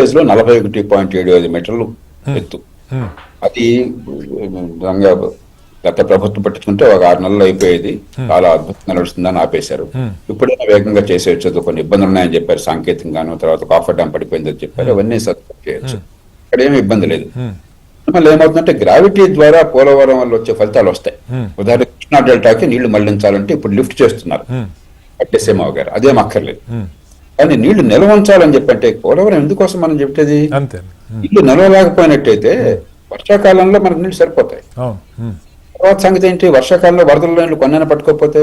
లో 41.75 మీటర్లు ఎత్తు. అది గత ప్రభుత్వం పట్టించుకుంటే ఒక 6 నెలలు అయిపోయేది, చాలా అద్భుతంగా నడుస్తుందని ఆపేశారు. ఇప్పుడైనా వేగంగా చేసేయచ్చు, కొన్ని ఇబ్బందులు ఉన్నాయని చెప్పారు సాంకేతికంగాను. తర్వాత కాఫర్ డ్యామ్ పడిపోయిందని చెప్పారు, అవన్నీ సర్దుబాటు చేయొచ్చు, ఇక్కడ ఏమి ఇబ్బంది లేదు. మళ్ళీ ఏమవుతుందంటే గ్రావిటీ ద్వారా పోలవరం వల్ల వచ్చే ఫలితాలు వస్తాయి. ఉదాహరణ కృష్ణా డెల్టాకి నీళ్లు మళ్లించాలంటే ఇప్పుడు లిఫ్ట్ చేస్తున్నారు ఎస్ఎంఆ గారు, అదేం అక్కర్లేదు. కానీ నీళ్లు నిల్వ ఉంచాలని చెప్పంటే పోలవరం ఎందుకోసం మనం చెప్పేది, నీళ్లు నిల్వలేకపోయినట్టయితే వర్షాకాలంలో మనకు నీళ్లు సరిపోతాయి. తర్వాత సంగతి ఏంటి, వర్షాకాలంలో వరదల నీళ్లు కొన్నైనా పట్టుకోకపోతే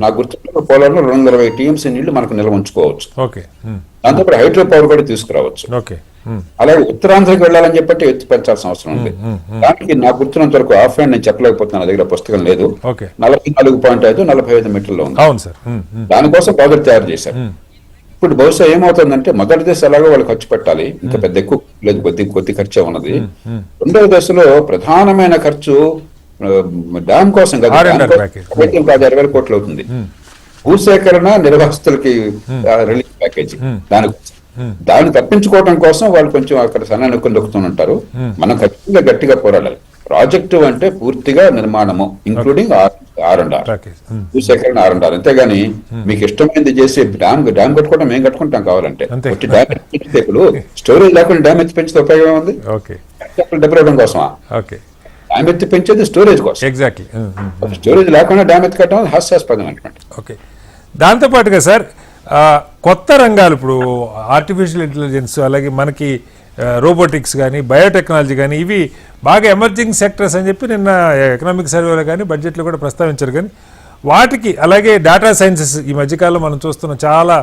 నాకు గుర్తున్న పోలవరంలో 220 టీఎంసీ నీళ్లు మనకు నిల్వ ఉంచుకోవచ్చు. దాంతో పాటు హైడ్రో పవర్ కూడా తీసుకురావచ్చు. అలాగే ఉత్తరాంధ్రకి వెళ్ళాలని చెప్పంటే ఎత్తు పెంచాల్సిన అవసరం ఉంది. దానికి నాకు గుర్తున్నంత వరకు ఆఫ్ హ్యాండ్ నేను చెప్పలేకపోతున్నాను, నా దగ్గర పుస్తకం లేదు. 44.5 45 మీటర్లో ఉంది. దానికోసం ప్రాజెక్ట్ తయారు చేశారు. ఇప్పుడు బహుశా ఏమవుతుందంటే మొదటి దశ ఎలాగో వాళ్ళు ఖర్చు పెట్టాలి, ఇంకా పెద్ద ఎక్కువ లేదు, కొద్ది ఖర్చే ఉన్నది. రెండవ దశలో ప్రధానమైన ఖర్చు డ్యామ్ కోసం కదా, 60,000 కోట్లు అవుతుంది. భూసేకరణ నిర్వాసితులకి రిలీఫ్ ప్యాకేజీ, దాన్ని తప్పించుకోవడం కోసం వాళ్ళు కొంచెం అక్కడ సన్నెక్కుని దొక్కుతుంటారు. మనం ఖచ్చితంగా గట్టిగా పోరాడాలి. ప్రాజెక్టు అంటే పూర్తిగా నిర్మాణము ఇంక్లూడింగ్ R&R, భూసేకరణ R&R. అంతేగాని మీకు ఇష్టమైంది చేసి డ్యామ్ కట్టుకోవడం మేము కట్టుకుంటాం కావాలంటే. డ్యామ్ ఎత్తితే ఇప్పుడు స్టోరేజ్ లేకుండా డ్యామ్ ఎత్తి పెంచితే ఉపయోగం ఉంది, డబ్బులు ఇవ్వడం కోసమా? డ్యామ్ ఎత్తి పెంచేది స్టోరేజ్ కోసం. స్టోరేజ్ లేకుండా డ్యామ్ ఎత్తి కట్టడం హాస్యాస్పదం అనమాట. దాంతో పాటుగా సార్ కొత్త రంగాలు, ఇప్పుడు ఆర్టిఫిషియల్ ఇంటెలిజెన్స్, అలాగే మనకి రోబోటిక్స్ కానీ బయోటెక్నాలజీ కానీ, ఇవి బాగా ఎమర్జింగ్ సెక్టర్స్ అని చెప్పి నిన్న ఎకనామిక్ సర్వేలో కానీ బడ్జెట్లో కూడా ప్రస్తావించారు. కానీ వాటికి అలాగే డేటా సైన్సెస్ ఈ మధ్యకాలంలో మనం చూస్తున్న చాలా